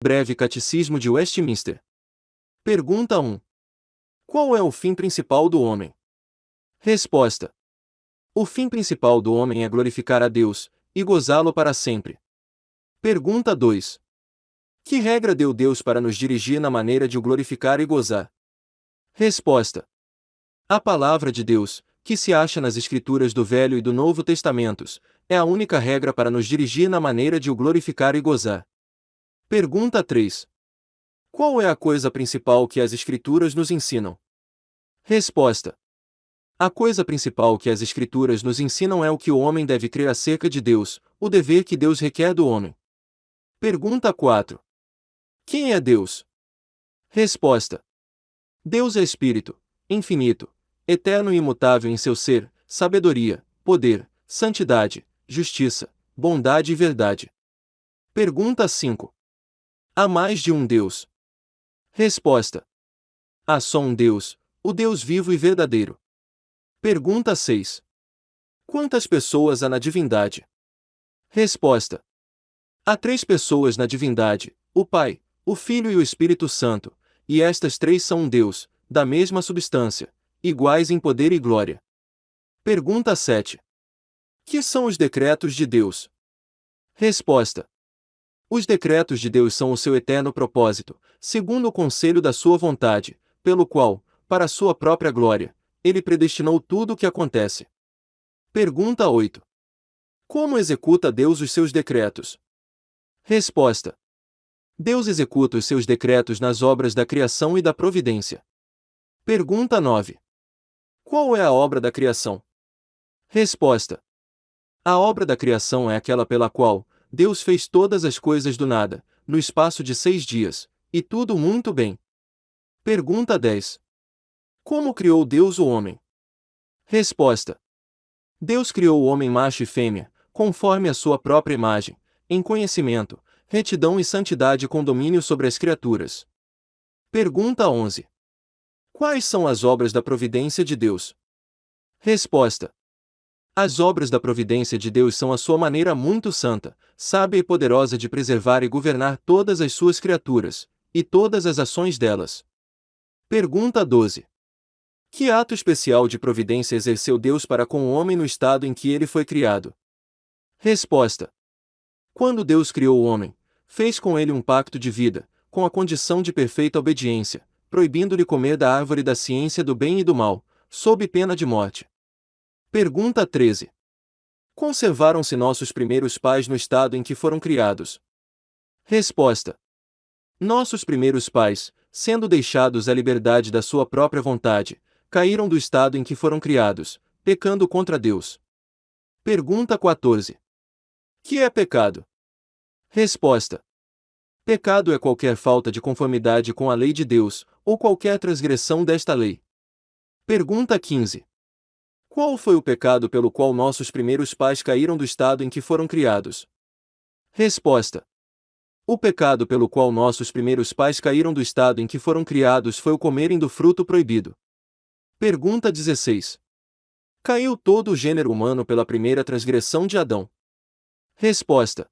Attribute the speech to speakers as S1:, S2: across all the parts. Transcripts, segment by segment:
S1: Breve Catecismo de Westminster. Pergunta 1. Qual é o fim principal do homem? Resposta. O fim principal do homem é glorificar a Deus, e gozá-lo para sempre. Pergunta 2. Que regra deu Deus para nos dirigir na maneira de o glorificar e gozar? Resposta. A palavra de Deus, que se acha nas Escrituras do Velho e do Novo Testamentos, é a única regra para nos dirigir na maneira de o glorificar e gozar. Pergunta 3. Qual é a coisa principal que as Escrituras nos ensinam? Resposta. A coisa principal que as Escrituras nos ensinam é o que o homem deve crer acerca de Deus, o dever que Deus requer do homem. Pergunta 4. Quem é Deus? Resposta. Deus é Espírito, infinito, eterno e imutável em seu ser, sabedoria, poder, santidade, justiça, bondade e verdade. Pergunta 5. Há mais de um Deus? Resposta. Há só um Deus, o Deus vivo e verdadeiro. Pergunta 6. Quantas pessoas há na divindade? Resposta. Há 3 pessoas na divindade, o Pai, o Filho e o Espírito Santo, e estas 3 são um Deus, da mesma substância, iguais em poder e glória. Pergunta 7. Que são os decretos de Deus? Resposta. Os decretos de Deus são o seu eterno propósito, segundo o conselho da sua vontade, pelo qual, para a sua própria glória, ele predestinou tudo o que acontece. Pergunta 8. Como executa Deus os seus decretos? Resposta. Deus executa os seus decretos nas obras da criação e da providência. Pergunta 9. Qual é a obra da criação? Resposta. A obra da criação é aquela pela qual Deus fez todas as coisas do nada, no espaço de 6 dias, e tudo muito bem. Pergunta 10. Como criou Deus o homem? Resposta. Deus criou o homem macho e fêmea, conforme a sua própria imagem, em conhecimento, retidão e santidade com domínio sobre as criaturas. Pergunta 11. Quais são as obras da providência de Deus? Resposta. As obras da providência de Deus são a sua maneira muito santa, sábia e poderosa de preservar e governar todas as suas criaturas, e todas as ações delas. Pergunta 12. Que ato especial de providência exerceu Deus para com o homem no estado em que ele foi criado? Resposta. Quando Deus criou o homem, fez com ele um pacto de vida, com a condição de perfeita obediência, proibindo-lhe comer da árvore da ciência do bem e do mal, sob pena de morte. Pergunta 13. Conservaram-se nossos primeiros pais no estado em que foram criados? Resposta. Nossos primeiros pais, sendo deixados à liberdade da sua própria vontade, caíram do estado em que foram criados, pecando contra Deus. Pergunta 14. Que é pecado? Resposta. Pecado é qualquer falta de conformidade com a lei de Deus, ou qualquer transgressão desta lei. Pergunta 15. Qual foi o pecado pelo qual nossos primeiros pais caíram do estado em que foram criados? Resposta. O pecado pelo qual nossos primeiros pais caíram do estado em que foram criados foi o comerem do fruto proibido. Pergunta 16. Caiu todo o gênero humano pela primeira transgressão de Adão? Resposta.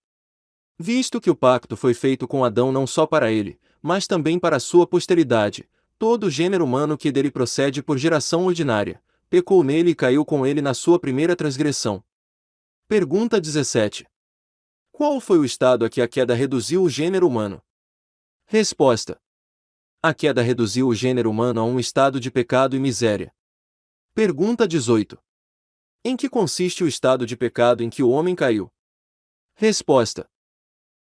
S1: Visto que o pacto foi feito com Adão não só para ele, mas também para a sua posteridade, todo o gênero humano que dele procede por geração ordinária, pecou nele e caiu com ele na sua primeira transgressão. Pergunta 17. Qual foi o estado a que a queda reduziu o gênero humano? Resposta. A queda reduziu o gênero humano a um estado de pecado e miséria. Pergunta 18. Em que consiste o estado de pecado em que o homem caiu? Resposta.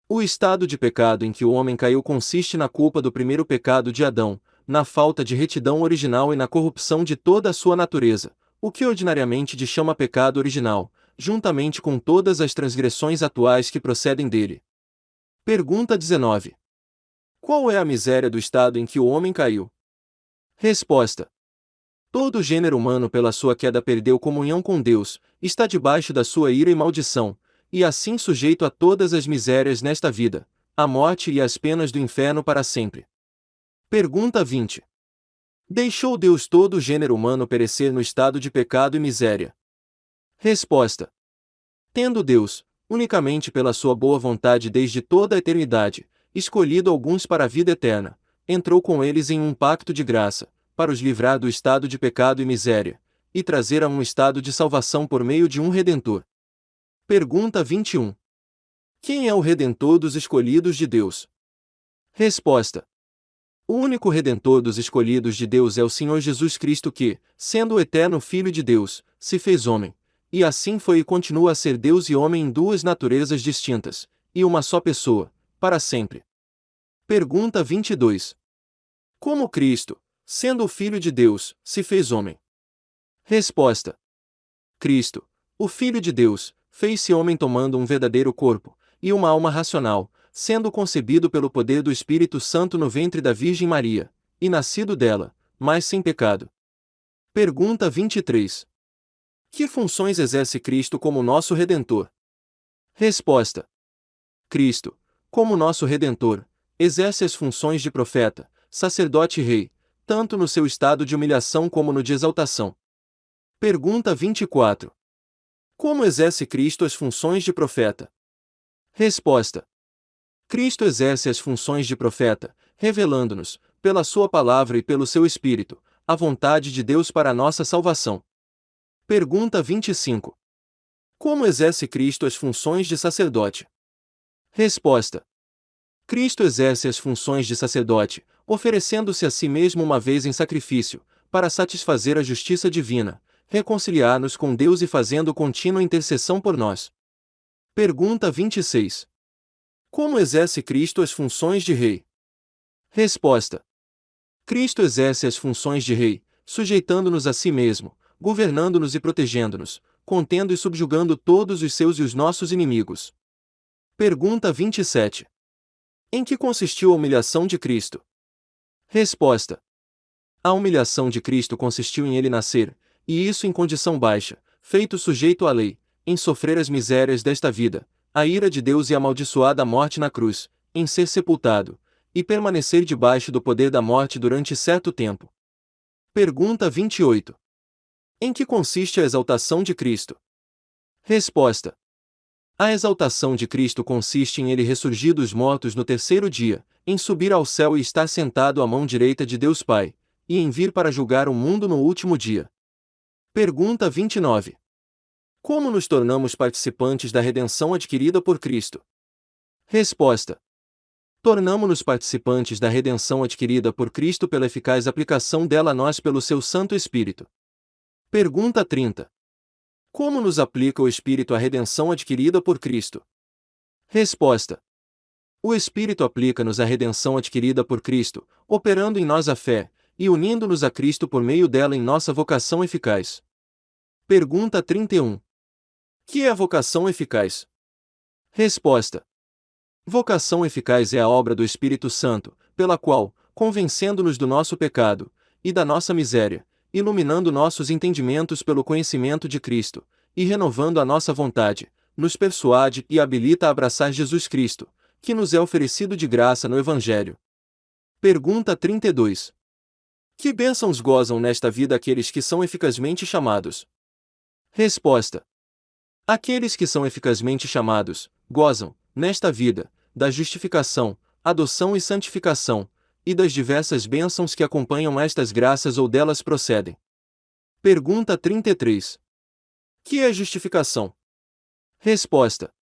S1: O estado de pecado em que o homem caiu consiste na culpa do primeiro pecado de Adão, na falta de retidão original e na corrupção de toda a sua natureza, o que ordinariamente se chama pecado original, juntamente com todas as transgressões atuais que procedem dele. Pergunta 19. Qual é a miséria do estado em que o homem caiu? Resposta. Todo o gênero humano pela sua queda perdeu comunhão com Deus, está debaixo da sua ira e maldição, e assim sujeito a todas as misérias nesta vida, a morte e as penas do inferno para sempre. Pergunta 20. Deixou Deus todo o gênero humano perecer no estado de pecado e miséria? Resposta. Tendo Deus, unicamente pela sua boa vontade desde toda a eternidade, escolhido alguns para a vida eterna, entrou com eles em um pacto de graça, para os livrar do estado de pecado e miséria, e trazer a um estado de salvação por meio de um Redentor. Pergunta 21. Quem é o Redentor dos escolhidos de Deus? Resposta. O único Redentor dos escolhidos de Deus é o Senhor Jesus Cristo que, sendo o eterno Filho de Deus, se fez homem, e assim foi e continua a ser Deus e homem em duas naturezas distintas, e uma só pessoa, para sempre. Pergunta 22. Como Cristo, sendo o Filho de Deus, se fez homem? Resposta. Cristo, o Filho de Deus, fez-se homem tomando um verdadeiro corpo, e uma alma racional, sendo concebido pelo poder do Espírito Santo no ventre da Virgem Maria, e nascido dela, mas sem pecado. Pergunta 23. Que funções exerce Cristo como nosso Redentor? Resposta. Cristo, como nosso Redentor, exerce as funções de profeta, sacerdote e rei, tanto no seu estado de humilhação como no de exaltação. Pergunta 24. Como exerce Cristo as funções de profeta? Resposta. Cristo exerce as funções de profeta, revelando-nos, pela sua palavra e pelo seu Espírito, a vontade de Deus para a nossa salvação. Pergunta 25. Como exerce Cristo as funções de sacerdote? Resposta. Cristo exerce as funções de sacerdote, oferecendo-se a si mesmo uma vez em sacrifício, para satisfazer a justiça divina, reconciliar-nos com Deus e fazendo contínua intercessão por nós. Pergunta 26. Como exerce Cristo as funções de rei? Resposta. Cristo exerce as funções de rei, sujeitando-nos a si mesmo, governando-nos e protegendo-nos, contendo e subjugando todos os seus e os nossos inimigos. Pergunta 27. Em que consistiu a humilhação de Cristo? Resposta. A humilhação de Cristo consistiu em ele nascer, e isso em condição baixa, feito sujeito à lei, em sofrer as misérias desta vida, a ira de Deus e a amaldiçoada morte na cruz, em ser sepultado, e permanecer debaixo do poder da morte durante certo tempo. Pergunta 28. Em que consiste a exaltação de Cristo? Resposta. A exaltação de Cristo consiste em ele ressurgir dos mortos no terceiro dia, em subir ao céu e estar sentado à mão direita de Deus Pai, e em vir para julgar o mundo no último dia. Pergunta 29. Como nos tornamos participantes da redenção adquirida por Cristo? Resposta. Tornamo-nos participantes da redenção adquirida por Cristo pela eficaz aplicação dela a nós pelo seu Santo Espírito. Pergunta 30. Como nos aplica o Espírito a redenção adquirida por Cristo? Resposta. O Espírito aplica-nos a redenção adquirida por Cristo, operando em nós a fé, e unindo-nos a Cristo por meio dela em nossa vocação eficaz. Pergunta 31. Que é a vocação eficaz? Resposta. Vocação eficaz é a obra do Espírito Santo, pela qual, convencendo-nos do nosso pecado, e da nossa miséria, iluminando nossos entendimentos pelo conhecimento de Cristo, e renovando a nossa vontade, nos persuade e habilita a abraçar Jesus Cristo, que nos é oferecido de graça no Evangelho. Pergunta 32. Que bênçãos gozam nesta vida aqueles que são eficazmente chamados? Resposta. Aqueles que são eficazmente chamados, gozam, nesta vida, da justificação, adoção e santificação, e das diversas bênçãos que acompanham estas graças ou delas procedem. Pergunta 33. Que é justificação? Resposta.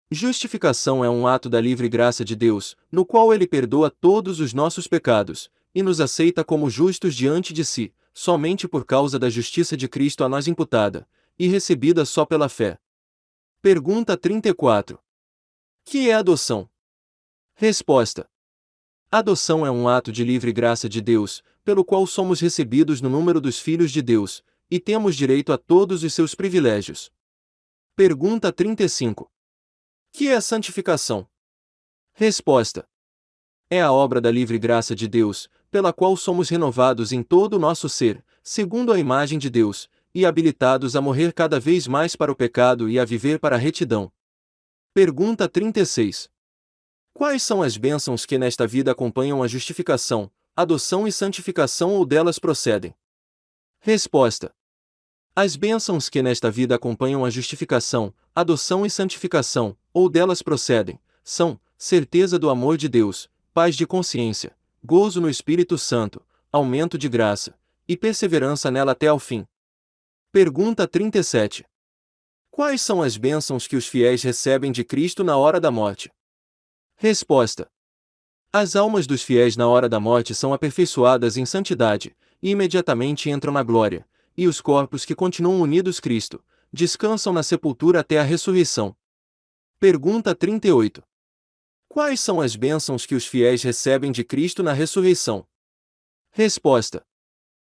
S1: Justificação é um ato da livre graça de Deus, no qual Ele perdoa todos os nossos pecados, e nos aceita como justos diante de si, somente por causa da justiça de Cristo a nós imputada, e recebida só pela fé. Pergunta 34. Que é adoção? Resposta. Adoção é um ato de livre graça de Deus, pelo qual somos recebidos no número dos filhos de Deus, e temos direito a todos os seus privilégios. Pergunta 35. Que é a santificação? Resposta. É a obra da livre graça de Deus, pela qual somos renovados em todo o nosso ser, segundo a imagem de Deus, e habilitados a morrer cada vez mais para o pecado e a viver para a retidão. Pergunta 36. Quais são as bênçãos que nesta vida acompanham a justificação, adoção e santificação ou delas procedem? Resposta. As bênçãos que nesta vida acompanham a justificação, adoção e santificação, ou delas procedem, são, certeza do amor de Deus, paz de consciência, gozo no Espírito Santo, aumento de graça, e perseverança nela até ao fim. Pergunta 37. Quais são as bênçãos que os fiéis recebem de Cristo na hora da morte? Resposta. As almas dos fiéis na hora da morte são aperfeiçoadas em santidade, e imediatamente entram na glória, e os corpos que continuam unidos a Cristo, descansam na sepultura até a ressurreição. Pergunta 38. Quais são as bênçãos que os fiéis recebem de Cristo na ressurreição? Resposta.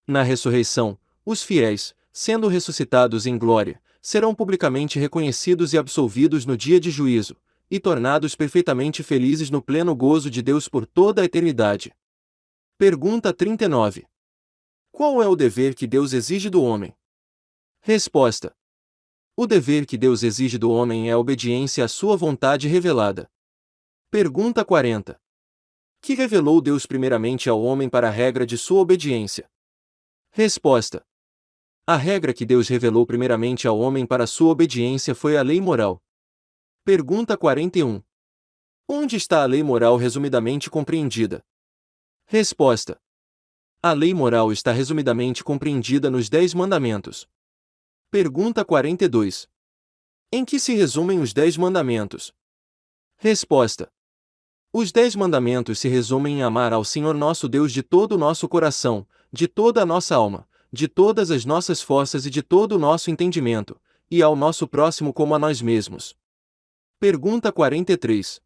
S1: Na ressurreição, os fiéis, sendo ressuscitados em glória, serão publicamente reconhecidos e absolvidos no dia de juízo, e tornados perfeitamente felizes no pleno gozo de Deus por toda a eternidade. Pergunta 39. Qual é o dever que Deus exige do homem? Resposta. O dever que Deus exige do homem é a obediência à sua vontade revelada. Pergunta 40. Que revelou Deus primeiramente ao homem para a regra de sua obediência? Resposta. A regra que Deus revelou primeiramente ao homem para sua obediência foi a lei moral. Pergunta 41. Onde está a lei moral resumidamente compreendida? Resposta. A lei moral está resumidamente compreendida nos 10 mandamentos. Pergunta 42. Em que se resumem os 10 mandamentos? Resposta. Os 10 mandamentos se resumem em amar ao Senhor nosso Deus de todo o nosso coração, de toda a nossa alma, de todas as nossas forças e de todo o nosso entendimento, e ao nosso próximo como a nós mesmos. Pergunta 43.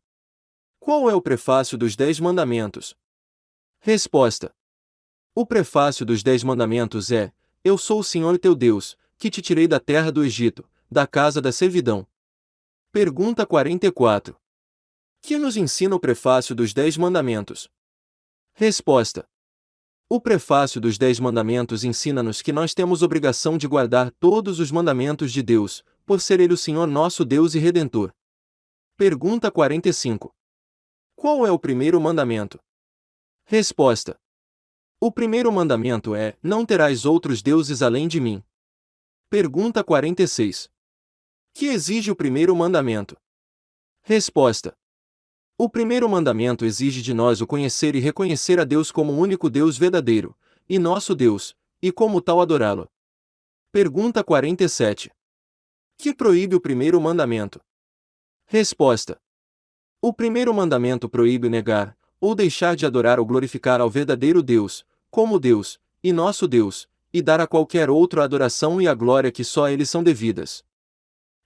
S1: Qual é o prefácio dos 10 mandamentos? Resposta. O prefácio dos 10 mandamentos é: Eu sou o Senhor teu Deus, que te tirei da terra do Egito, da casa da servidão. Pergunta 44. Que nos ensina o prefácio dos 10 mandamentos? Resposta. O prefácio dos 10 mandamentos ensina-nos que nós temos obrigação de guardar todos os mandamentos de Deus, por ser Ele o Senhor nosso Deus e Redentor. Pergunta 45. Qual é o primeiro mandamento? Resposta. O primeiro mandamento é: Não terás outros deuses além de mim. Pergunta 46. Que exige o primeiro mandamento? Resposta. O primeiro mandamento exige de nós o conhecer e reconhecer a Deus como o único Deus verdadeiro, e nosso Deus, e como tal adorá-lo. Pergunta 47. Que proíbe o primeiro mandamento? Resposta. O primeiro mandamento proíbe negar, ou deixar de adorar ou glorificar ao verdadeiro Deus, como Deus, e nosso Deus, e dar a qualquer outro a adoração e a glória que só a Ele são devidas.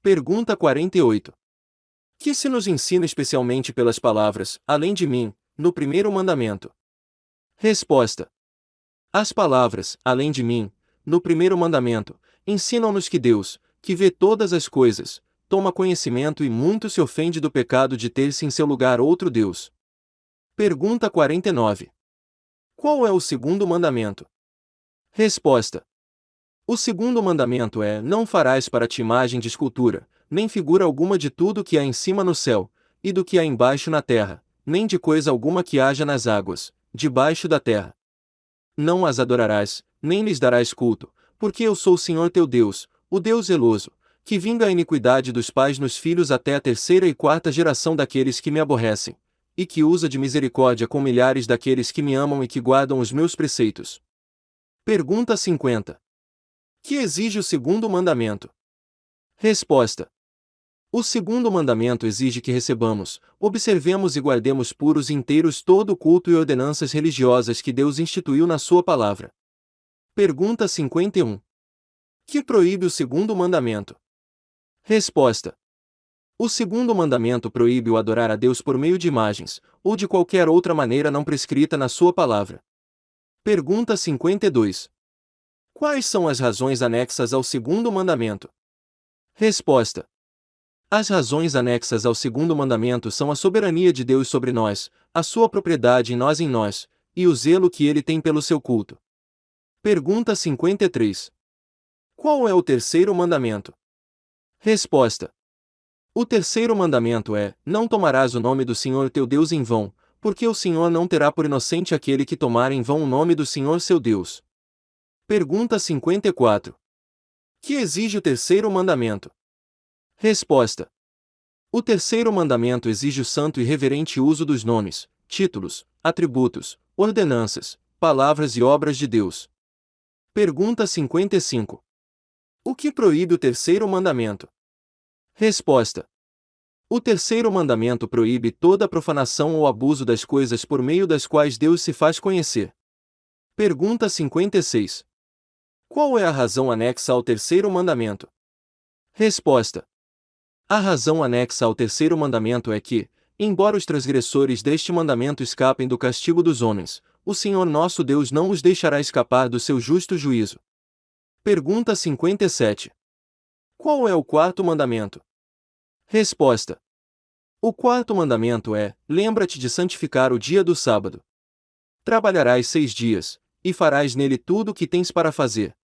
S1: Pergunta 48. Que se nos ensina especialmente pelas palavras, além de mim, no primeiro mandamento? Resposta. As palavras, além de mim, no primeiro mandamento, ensinam-nos que Deus, que vê todas as coisas, toma conhecimento e muito se ofende do pecado de ter-se em seu lugar outro Deus. Pergunta 49. Qual é o segundo mandamento? Resposta. O segundo mandamento é: Não farás para ti imagem de escultura, nem figura alguma de tudo que há em cima no céu, e do que há embaixo na terra, nem de coisa alguma que haja nas águas, debaixo da terra. Não as adorarás, nem lhes darás culto, porque eu sou o Senhor teu Deus, o Deus zeloso, que vinga a iniquidade dos pais nos filhos até a 3ª e 4ª geração daqueles que me aborrecem, e que usa de misericórdia com milhares daqueles que me amam e que guardam os meus preceitos. Pergunta 50. Que exige o segundo mandamento? Resposta. O segundo mandamento exige que recebamos, observemos e guardemos puros e inteiros todo o culto e ordenanças religiosas que Deus instituiu na sua palavra. Pergunta 51. Que proíbe o segundo mandamento? Resposta. O segundo mandamento proíbe o adorar a Deus por meio de imagens, ou de qualquer outra maneira não prescrita na sua palavra. Pergunta 52. Quais são as razões anexas ao segundo mandamento? Resposta. As razões anexas ao segundo mandamento são a soberania de Deus sobre nós, a sua propriedade em nós, e o zelo que ele tem pelo seu culto. Pergunta 53. Qual é o terceiro mandamento? Resposta. O terceiro mandamento é: Não tomarás o nome do Senhor teu Deus em vão, porque o Senhor não terá por inocente aquele que tomar em vão o nome do Senhor seu Deus. Pergunta 54. Que exige o terceiro mandamento? Resposta. O terceiro mandamento exige o santo e reverente uso dos nomes, títulos, atributos, ordenanças, palavras e obras de Deus. Pergunta 55. O que proíbe o terceiro mandamento? Resposta. O terceiro mandamento proíbe toda profanação ou abuso das coisas por meio das quais Deus se faz conhecer. Pergunta 56. Qual é a razão anexa ao terceiro mandamento? Resposta. A razão anexa ao terceiro mandamento é que, embora os transgressores deste mandamento escapem do castigo dos homens, o Senhor nosso Deus não os deixará escapar do seu justo juízo. Pergunta 57. Qual é o quarto mandamento? Resposta. O quarto mandamento é: lembra-te de santificar o dia do sábado. Trabalharás 6 dias, e farás nele tudo o que tens para fazer.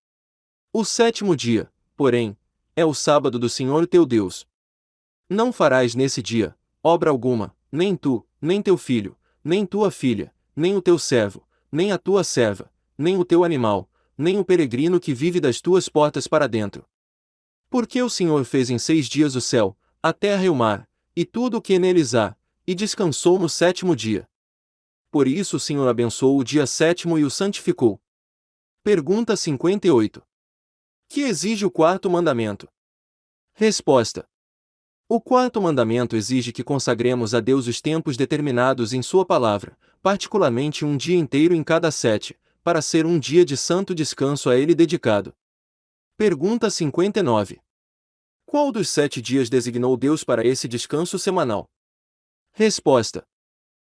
S1: O sétimo dia, porém, é o sábado do Senhor teu Deus. Não farás nesse dia obra alguma, nem tu, nem teu filho, nem tua filha, nem o teu servo, nem a tua serva, nem o teu animal, nem o peregrino que vive das tuas portas para dentro. Porque o Senhor fez em 6 dias o céu, a terra e o mar, e tudo o que neles há, e descansou no sétimo dia. Por isso o Senhor abençoou o dia sétimo e o santificou. Pergunta 58. Que exige o quarto mandamento? Resposta. O quarto mandamento exige que consagremos a Deus os tempos determinados em Sua palavra, particularmente um dia inteiro em cada 7, para ser um dia de santo descanso a Ele dedicado. Pergunta 59. Qual dos 7 dias designou Deus para esse descanso semanal? Resposta.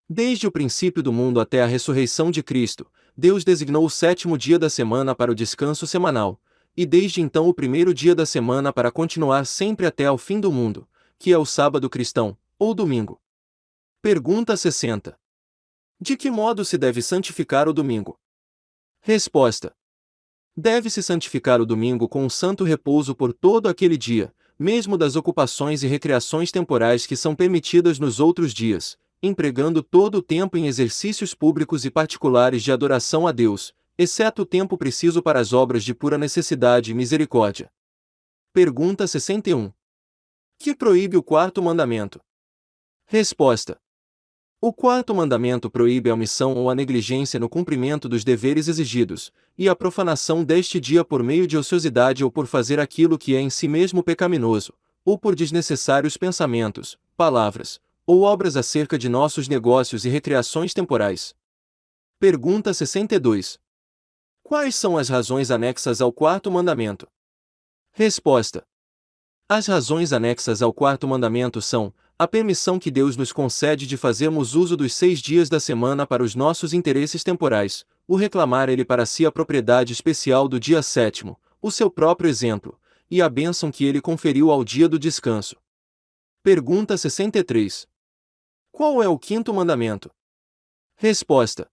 S1: Desde o princípio do mundo até a ressurreição de Cristo, Deus designou o 7º dia da semana para o descanso semanal, e desde então o primeiro dia da semana para continuar sempre até ao fim do mundo, que é o sábado cristão, ou domingo. Pergunta 60. De que modo se deve santificar o domingo? Resposta. Deve-se santificar o domingo com um santo repouso por todo aquele dia, mesmo das ocupações e recreações temporais que são permitidas nos outros dias, empregando todo o tempo em exercícios públicos e particulares de adoração a Deus, exceto o tempo preciso para as obras de pura necessidade e misericórdia. Pergunta 61. Que proíbe o quarto mandamento? Resposta. O quarto mandamento proíbe a omissão ou a negligência no cumprimento dos deveres exigidos, e a profanação deste dia por meio de ociosidade ou por fazer aquilo que é em si mesmo pecaminoso, ou por desnecessários pensamentos, palavras, ou obras acerca de nossos negócios e recreações temporais. Pergunta 62. Quais são as razões anexas ao quarto mandamento? Resposta. As razões anexas ao quarto mandamento são: a permissão que Deus nos concede de fazermos uso dos 6 dias da semana para os nossos interesses temporais, o reclamar Ele para si a propriedade especial do dia sétimo, o seu próprio exemplo, e a bênção que Ele conferiu ao dia do descanso. Pergunta 63. Qual é o quinto mandamento? Resposta.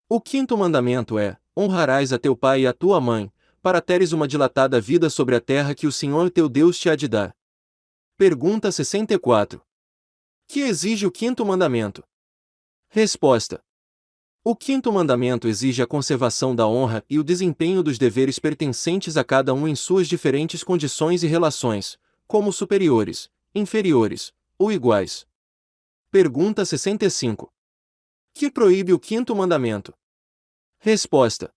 S1: O quinto mandamento é: honrarás a teu pai e a tua mãe, para teres uma dilatada vida sobre a terra que o Senhor teu Deus te há de dar. Pergunta 64. Que exige o quinto mandamento? Resposta. O quinto mandamento exige a conservação da honra e o desempenho dos deveres pertencentes a cada um em suas diferentes condições e relações, como superiores, inferiores, ou iguais. Pergunta 65. Que proíbe o quinto mandamento? Resposta.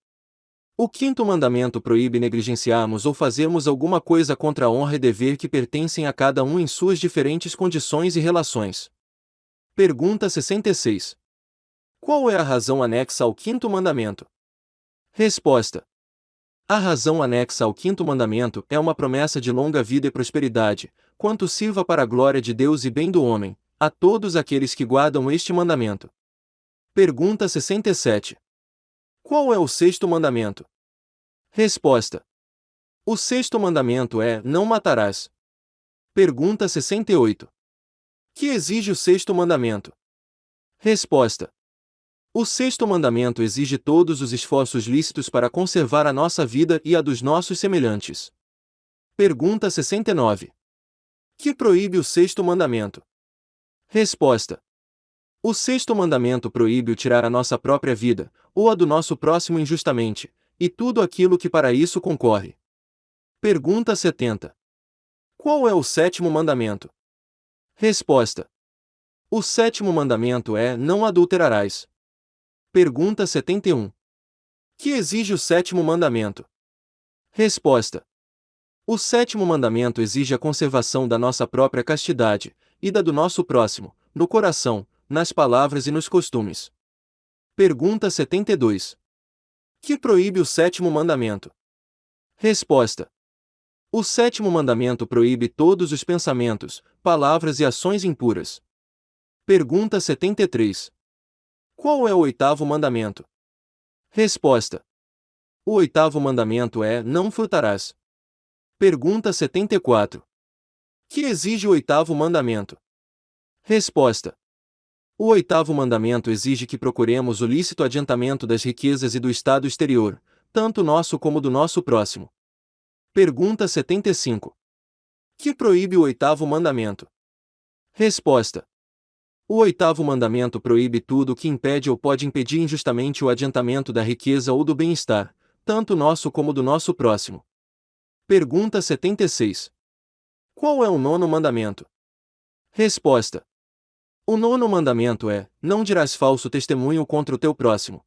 S1: O quinto mandamento proíbe negligenciarmos ou fazermos alguma coisa contra a honra e dever que pertencem a cada um em suas diferentes condições e relações. Pergunta 66. Qual é a razão anexa ao quinto mandamento? Resposta. A razão anexa ao quinto mandamento é uma promessa de longa vida e prosperidade, quanto sirva para a glória de Deus e bem do homem, a todos aqueles que guardam este mandamento. Pergunta 67. Qual é o sexto mandamento? Resposta. O sexto mandamento é: não matarás. Pergunta 68. Que exige o sexto mandamento? Resposta. O sexto mandamento exige todos os esforços lícitos para conservar a nossa vida e a dos nossos semelhantes. Pergunta 69. Que proíbe o sexto mandamento? Resposta. O sexto mandamento proíbe o tirar a nossa própria vida, ou a do nosso próximo injustamente, e tudo aquilo que para isso concorre. Pergunta 70. Qual é o sétimo mandamento? Resposta. O sétimo mandamento é: não adulterarás. Pergunta 71. Que exige o sétimo mandamento? Resposta. O sétimo mandamento exige a conservação da nossa própria castidade, e da do nosso próximo, no coração, nas palavras e nos costumes. Pergunta 72. Que proíbe o sétimo mandamento? Resposta. O sétimo mandamento proíbe todos os pensamentos, palavras e ações impuras. Pergunta 73. Qual é o oitavo mandamento? Resposta. O oitavo mandamento é: não furtarás. Pergunta 74. Que exige o oitavo mandamento? Resposta. O oitavo mandamento exige que procuremos o lícito adiantamento das riquezas e do estado exterior, tanto nosso como do nosso próximo. Pergunta 75. Que proíbe o oitavo mandamento? Resposta. O oitavo mandamento proíbe tudo o que impede ou pode impedir injustamente o adiantamento da riqueza ou do bem-estar, tanto nosso como do nosso próximo. Pergunta 76. Qual é o nono mandamento? Resposta. O nono mandamento é: não dirás falso testemunho contra o teu próximo.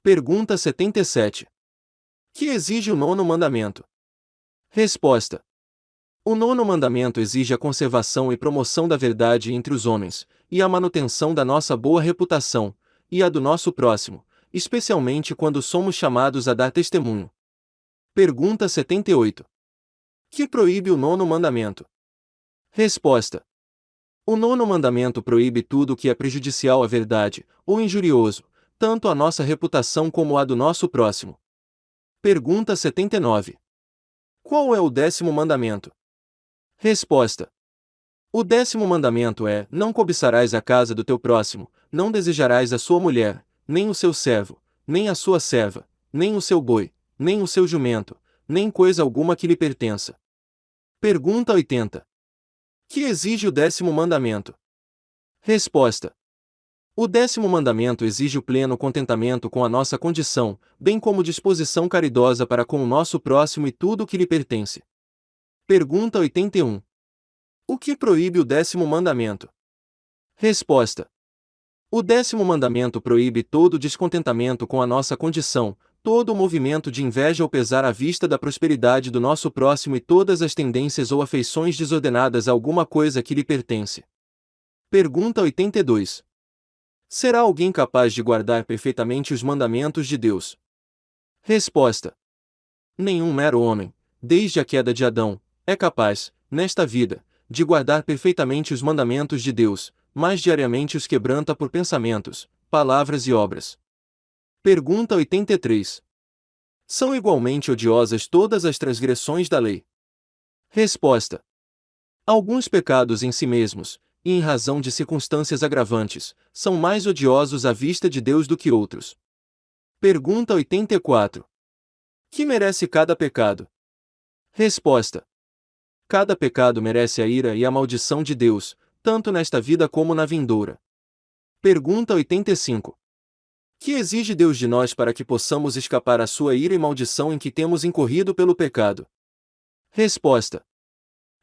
S1: Pergunta 77. Que exige o nono mandamento? Resposta. O nono mandamento exige a conservação e promoção da verdade entre os homens, e a manutenção da nossa boa reputação, e a do nosso próximo, especialmente quando somos chamados a dar testemunho. Pergunta 78. Que proíbe o nono mandamento? Resposta. O nono mandamento proíbe tudo o que é prejudicial à verdade, ou injurioso, tanto à nossa reputação como à do nosso próximo. Pergunta 79. Qual é o décimo mandamento? Resposta. O décimo mandamento é: não cobiçarás a casa do teu próximo, não desejarás a sua mulher, nem o seu servo, nem a sua serva, nem o seu boi, nem o seu jumento, nem coisa alguma que lhe pertença. Pergunta 80. Que exige o décimo mandamento? Resposta. O décimo mandamento exige o pleno contentamento com a nossa condição, bem como disposição caridosa para com o nosso próximo e tudo o que lhe pertence. Pergunta 81. O que proíbe o décimo mandamento? Resposta. O décimo mandamento proíbe todo descontentamento com a nossa condição, todo o movimento de inveja ou pesar à vista da prosperidade do nosso próximo e todas as tendências ou afeições desordenadas a alguma coisa que lhe pertence. Pergunta 82. Será alguém capaz de guardar perfeitamente os mandamentos de Deus? Resposta. Nenhum mero homem, desde a queda de Adão, é capaz, nesta vida, de guardar perfeitamente os mandamentos de Deus, mas diariamente os quebranta por pensamentos, palavras e obras. Pergunta 83. São igualmente odiosas todas as transgressões da lei? Resposta. Alguns pecados em si mesmos, e em razão de circunstâncias agravantes, são mais odiosos à vista de Deus do que outros. Pergunta 84. Que merece cada pecado? Resposta. Cada pecado merece a ira e a maldição de Deus, tanto nesta vida como na vindoura. Pergunta 85. Que exige Deus de nós para que possamos escapar à sua ira e maldição em que temos incorrido pelo pecado? Resposta.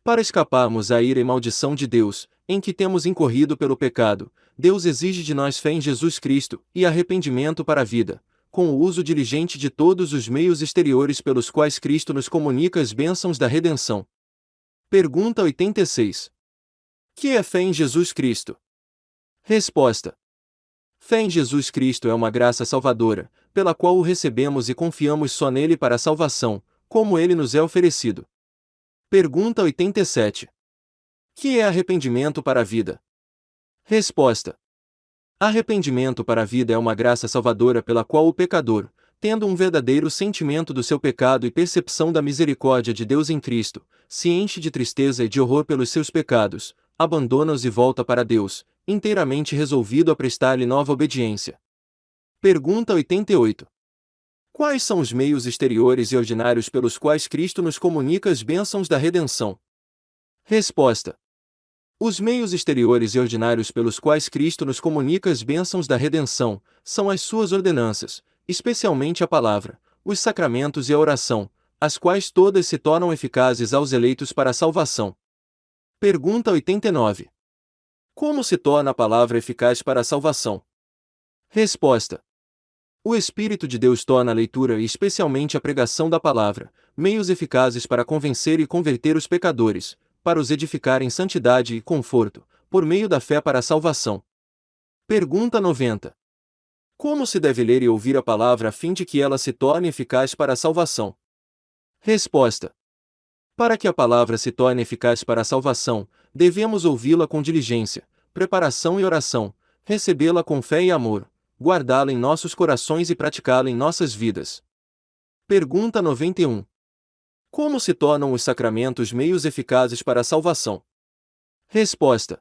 S1: Para escaparmos à ira e maldição de Deus, em que temos incorrido pelo pecado, Deus exige de nós fé em Jesus Cristo e arrependimento para a vida, com o uso diligente de todos os meios exteriores pelos quais Cristo nos comunica as bênçãos da redenção. Pergunta 86. Que é fé em Jesus Cristo? Resposta. Fé em Jesus Cristo é uma graça salvadora, pela qual o recebemos e confiamos só nele para a salvação, como ele nos é oferecido. Pergunta 87. Que é arrependimento para a vida? Resposta. Arrependimento para a vida é uma graça salvadora pela qual o pecador, tendo um verdadeiro sentimento do seu pecado e percepção da misericórdia de Deus em Cristo, se enche de tristeza e de horror pelos seus pecados, abandona-os e volta para Deus, inteiramente resolvido a prestar-lhe nova obediência. Pergunta 88. Quais são os meios exteriores e ordinários pelos quais Cristo nos comunica as bênçãos da redenção? Resposta. Os meios exteriores e ordinários pelos quais Cristo nos comunica as bênçãos da redenção são as suas ordenanças, especialmente a palavra, os sacramentos e a oração, as quais todas se tornam eficazes aos eleitos para a salvação. Pergunta 89. Como se torna a palavra eficaz para a salvação? Resposta: o Espírito de Deus torna a leitura e especialmente a pregação da palavra meios eficazes para convencer e converter os pecadores, para os edificar em santidade e conforto, por meio da fé para a salvação. Pergunta 90. Como se deve ler e ouvir a palavra a fim de que ela se torne eficaz para a salvação? Resposta: para que a palavra se torne eficaz para a salvação, devemos ouvi-la com diligência, preparação e oração, recebê-la com fé e amor, guardá-la em nossos corações e praticá-la em nossas vidas. Pergunta 91. Como se tornam os sacramentos meios eficazes para a salvação? Resposta: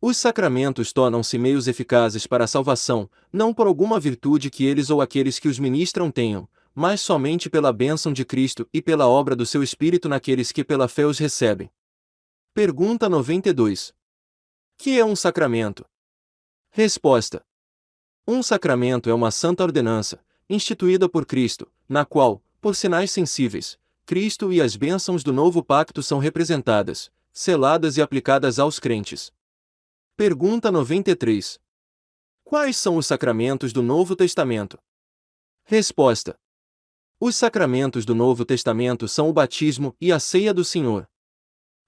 S1: os sacramentos tornam-se meios eficazes para a salvação, não por alguma virtude que eles ou aqueles que os ministram tenham, mas somente pela bênção de Cristo e pela obra do seu Espírito naqueles que pela fé os recebem. Pergunta 92. Que é um sacramento? Resposta: um sacramento é uma santa ordenança, instituída por Cristo, na qual, por sinais sensíveis, Cristo e as bênçãos do novo pacto são representadas, seladas e aplicadas aos crentes. Pergunta 93. Quais são os sacramentos do Novo Testamento? Resposta: os sacramentos do Novo Testamento são o batismo e a ceia do Senhor.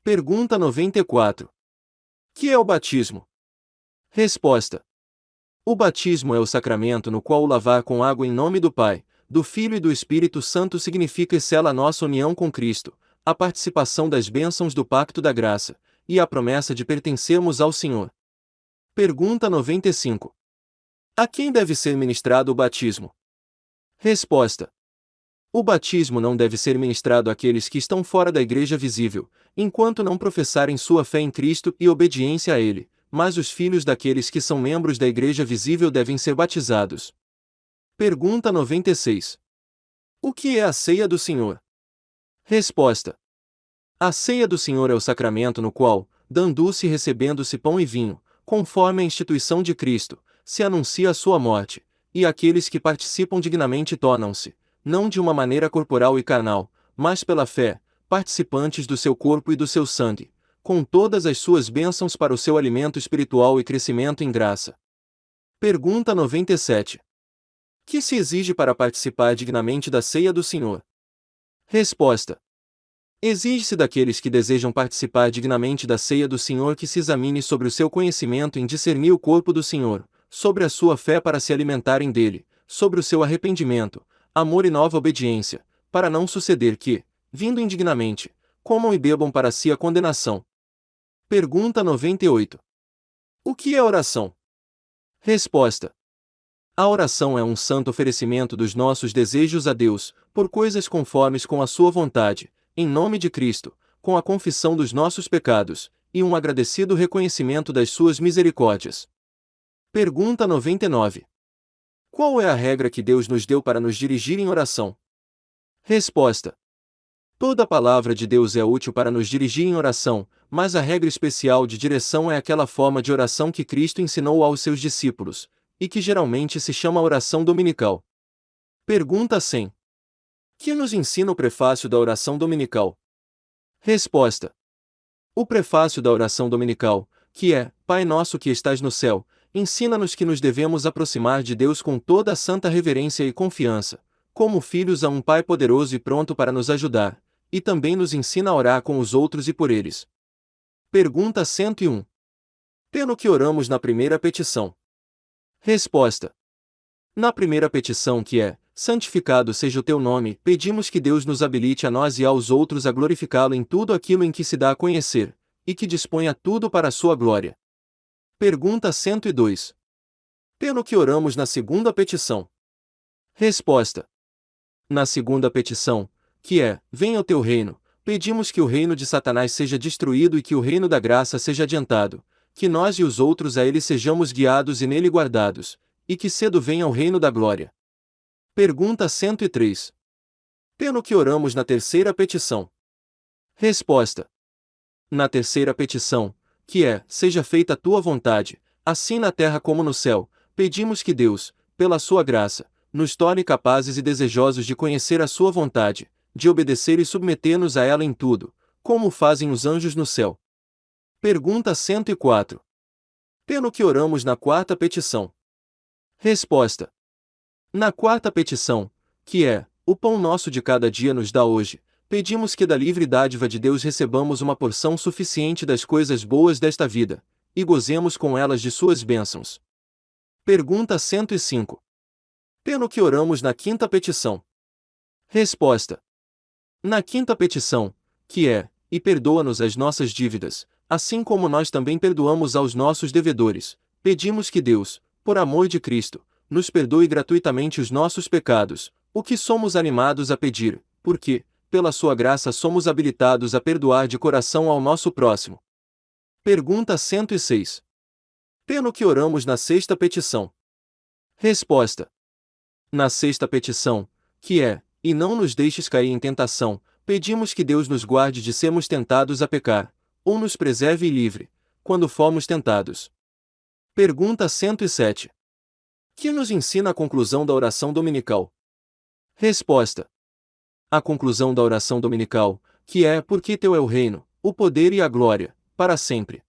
S1: Pergunta 94. Que é o batismo? Resposta: o batismo é o sacramento no qual o lavar com água em nome do Pai, do Filho e do Espírito Santo significa e sela a nossa união com Cristo, a participação das bênçãos do pacto da graça, e a promessa de pertencermos ao Senhor. Pergunta 95. A quem deve ser ministrado o batismo? Resposta: o batismo não deve ser ministrado àqueles que estão fora da igreja visível, enquanto não professarem sua fé em Cristo e obediência a Ele, mas os filhos daqueles que são membros da igreja visível devem ser batizados. Pergunta 96. O que é a ceia do Senhor? Resposta: a ceia do Senhor é o sacramento no qual, dando-se e recebendo-se pão e vinho, conforme a instituição de Cristo, se anuncia a sua morte, e aqueles que participam dignamente tornam-se, não de uma maneira corporal e carnal, mas pela fé, participantes do seu corpo e do seu sangue, com todas as suas bênçãos para o seu alimento espiritual e crescimento em graça. Pergunta 97. Que se exige para participar dignamente da ceia do Senhor? Resposta: exige-se daqueles que desejam participar dignamente da ceia do Senhor que se examine sobre o seu conhecimento em discernir o corpo do Senhor, sobre a sua fé para se alimentarem dele, sobre o seu arrependimento, amor e nova obediência, para não suceder que, vindo indignamente, comam e bebam para si a condenação. Pergunta 98. O que é oração? Resposta: a oração é um santo oferecimento dos nossos desejos a Deus, por coisas conformes com a sua vontade, em nome de Cristo, com a confissão dos nossos pecados, e um agradecido reconhecimento das suas misericórdias. Pergunta 99. Qual é a regra que Deus nos deu para nos dirigir em oração? Resposta: toda a palavra de Deus é útil para nos dirigir em oração, mas a regra especial de direção é aquela forma de oração que Cristo ensinou aos seus discípulos, e que geralmente se chama oração dominical. Pergunta 100. Que nos ensina o prefácio da oração dominical? Resposta: o prefácio da oração dominical, que é, Pai nosso que estás no céu, ensina-nos que nos devemos aproximar de Deus com toda a santa reverência e confiança, como filhos a um Pai poderoso e pronto para nos ajudar, e também nos ensina a orar com os outros e por eles. Pergunta 101. Pelo que oramos na primeira petição? Resposta: na primeira petição que é, santificado seja o teu nome, pedimos que Deus nos habilite a nós e aos outros a glorificá-lo em tudo aquilo em que se dá a conhecer, e que disponha tudo para a sua glória. Pergunta 102. Pelo que oramos na segunda petição? Resposta: na segunda petição, que é, venha o teu reino, pedimos que o reino de Satanás seja destruído e que o reino da graça seja adiantado, que nós e os outros a ele sejamos guiados e nele guardados, e que cedo venha o reino da glória. Pergunta 103. Pelo que oramos na terceira petição? Resposta: na terceira petição, que é, seja feita a tua vontade, assim na terra como no céu, pedimos que Deus, pela sua graça, nos torne capazes e desejosos de conhecer a sua vontade, de obedecer e submeter-nos a ela em tudo, como fazem os anjos no céu. Pergunta 104. Pelo que oramos na quarta petição. Resposta. Na quarta petição, que é: o pão nosso de cada dia nos dá hoje, pedimos que da livre dádiva de Deus recebamos uma porção suficiente das coisas boas desta vida, e gozemos com elas de suas bênçãos. Pergunta 105. Pelo que oramos na quinta petição. Resposta. Na quinta petição, que é: e perdoa-nos as nossas dívidas, assim como nós também perdoamos aos nossos devedores, pedimos que Deus, por amor de Cristo, nos perdoe gratuitamente os nossos pecados, o que somos animados a pedir, porque, pela sua graça somos habilitados a perdoar de coração ao nosso próximo. Pergunta 106. Pelo que oramos na sexta petição. Resposta. Na sexta petição, que é: e não nos deixes cair em tentação, pedimos que Deus nos guarde de sermos tentados a pecar, ou nos preserve e livre, quando formos tentados. Pergunta 107. Que nos ensina a conclusão da oração dominical? Resposta. A conclusão da oração dominical, que é: porque teu é o reino, o poder e a glória, para sempre.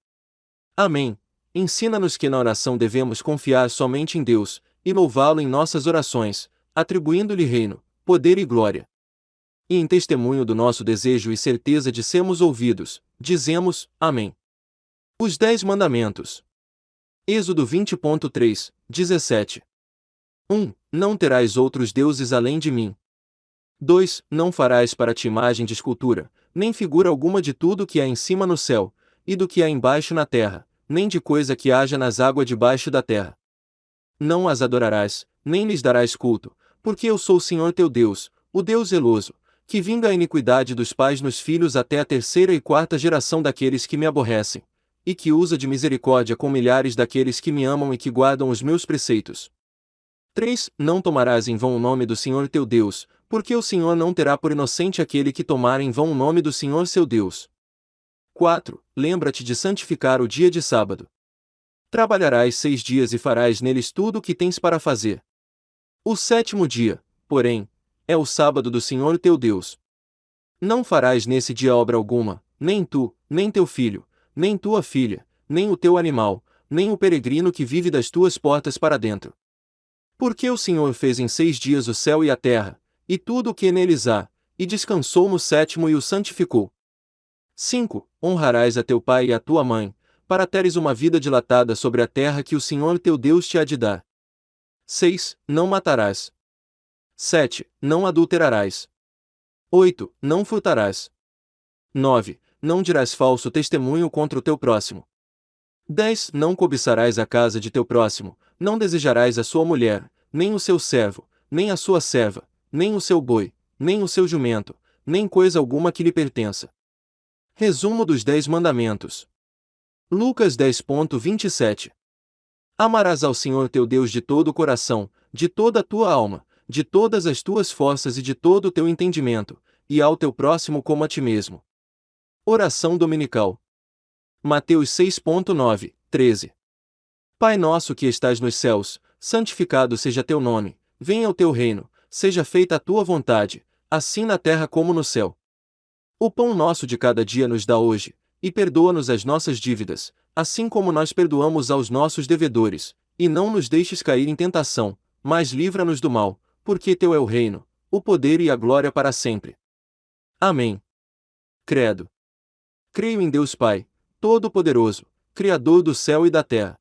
S1: Amém. Ensina-nos que na oração devemos confiar somente em Deus, e louvá-lo em nossas orações, atribuindo-lhe reino, poder e glória. E em testemunho do nosso desejo e certeza de sermos ouvidos, dizemos: Amém. Os 10 Mandamentos. Êxodo 20.3, 17. 1. Não terás outros deuses além de mim. 2. Não farás para ti imagem de escultura, nem figura alguma de tudo que há em cima no céu, e do que há embaixo na terra, nem de coisa que haja nas águas debaixo da terra. Não as adorarás, nem lhes darás culto, porque eu sou o Senhor teu Deus, o Deus zeloso, que vinga a iniquidade dos pais nos filhos até a terceira e quarta geração daqueles que me aborrecem, e que usa de misericórdia com milhares daqueles que me amam e que guardam os meus preceitos. 3. Não tomarás em vão o nome do Senhor teu Deus, porque o Senhor não terá por inocente aquele que tomar em vão o nome do Senhor seu Deus. 4. Lembra-te de santificar o dia de sábado. Trabalharás 6 dias e farás neles tudo o que tens para fazer. O 7º dia, porém, é o sábado do Senhor teu Deus. Não farás nesse dia obra alguma, nem tu, nem teu filho, nem tua filha, nem o teu animal, nem o peregrino que vive das tuas portas para dentro. Porque o Senhor fez em 6 dias o céu e a terra, e tudo o que neles há, e descansou no 7º e o santificou. 5. Honrarás a teu pai e a tua mãe, para teres uma vida dilatada sobre a terra que o Senhor teu Deus te há de dar. 6. Não matarás. 7. Não adulterarás. 8. Não furtarás. 9. Não dirás falso testemunho contra o teu próximo. 10. Não cobiçarás a casa de teu próximo, não desejarás a sua mulher, nem o seu servo, nem a sua serva, nem o seu boi, nem o seu jumento, nem coisa alguma que lhe pertença. Resumo dos 10 Mandamentos. Lucas 10.27. Amarás ao Senhor teu Deus de todo o coração, de toda a tua alma, de todas as tuas forças e de todo o teu entendimento, e ao teu próximo como a ti mesmo. Oração dominical. Mateus 6.9, 13. Pai nosso que estás nos céus, santificado seja teu nome, venha o teu reino, seja feita a tua vontade, assim na terra como no céu. O pão nosso de cada dia nos dá hoje, e perdoa-nos as nossas dívidas, assim como nós perdoamos aos nossos devedores, e não nos deixes cair em tentação, mas livra-nos do mal, porque teu é o reino, o poder e a glória para sempre. Amém. Credo. Creio em Deus Pai, Todo-Poderoso, Criador do céu e da terra.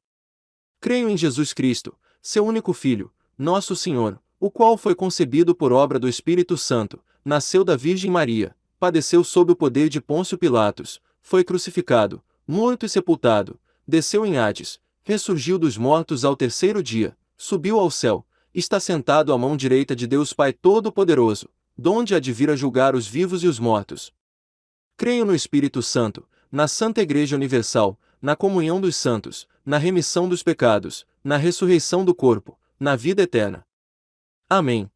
S1: Creio em Jesus Cristo, seu único Filho, nosso Senhor, o qual foi concebido por obra do Espírito Santo, nasceu da Virgem Maria, padeceu sob o poder de Pôncio Pilatos, foi crucificado, morto e sepultado, desceu em Hades, ressurgiu dos mortos ao terceiro dia, subiu ao céu, está sentado à mão direita de Deus Pai Todo-Poderoso, donde há de vir a julgar os vivos e os mortos. Creio no Espírito Santo, na Santa Igreja Universal, na comunhão dos santos, na remissão dos pecados, na ressurreição do corpo, na vida eterna. Amém.